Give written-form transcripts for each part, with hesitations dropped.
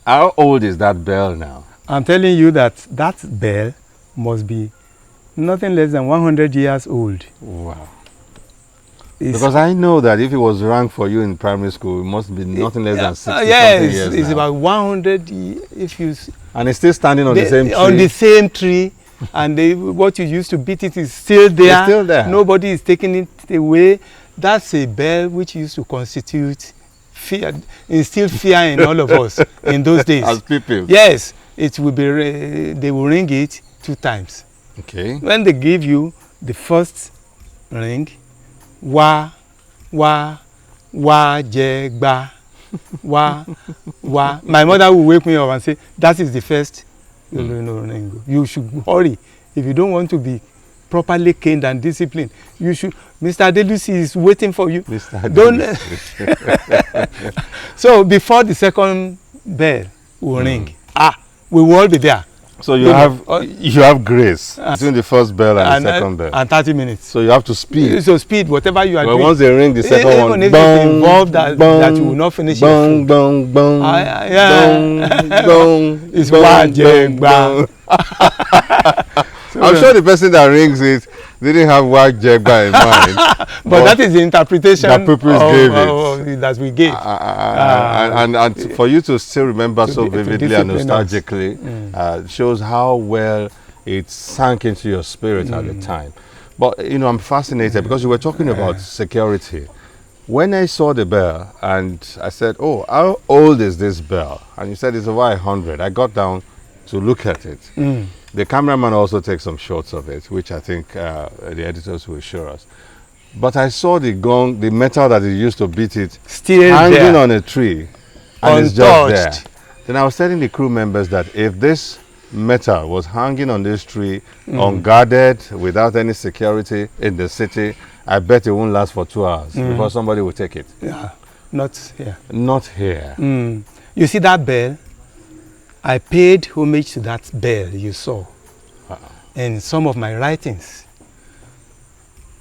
How old is that bell now? I'm telling you that that bell must be nothing less than 100 years old. Wow. Because I know that if it was rang for you in primary school, it must be nothing less than 60 yes, years it's now. about 100 if you... And it's still standing on the same tree? On the same tree. And what you used to beat it is still there. It's still there. Nobody is taking it away. That's a bell which used to constitute fear, instill fear in all of us in those days. As people? Yes. It will be, they will ring it 2 times. Okay. When they give you the first ring, wa, wa, wa, je, gba, wa, wa. My mother will wake me up and say, that is the first ring. You should hurry. If you don't want to be properly caned and disciplined, you should. Mr. Adelusi is waiting for you. Mr. Adelusi. So before the second bell will ring, we will all be there. So you have grace between the first bell and the second bell. And 30 minutes. So you have to speed. So speed, whatever you are doing. But once they ring the second one, even if it's involved that you will not finish your food. Bong, bong, bong, it's one jegba. I'm sure the person that rings it didn't have Wag Jegba in mind. but that is the interpretation that purpose gave it. That we gave. And for you to still remember so vividly and nostalgically shows how well it sank into your spirit at the time. But, you know, I'm fascinated because you were talking about security. When I saw the bell and I said, oh, how old is this bell? And you said it's over 100. I got down to look at it. The cameraman also takes some shots of it, which I think the editors will show us. But I saw the gong, the metal that they used to beat it, still hanging on a tree, and it's just there. Then I was telling the crew members that if this metal was hanging on this tree, unguarded, without any security in the city, I bet it won't last for 2 hours before somebody will take it. Yeah, not here. Not here. You see that bell? I paid homage to that bell you saw in some of my writings.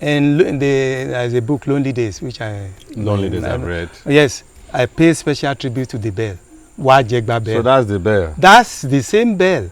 And there's a book, Lonely Days, which I've read. Yes, I pay special tribute to the bell. Wa Jegba bell. So that's the bell. That's the same bell.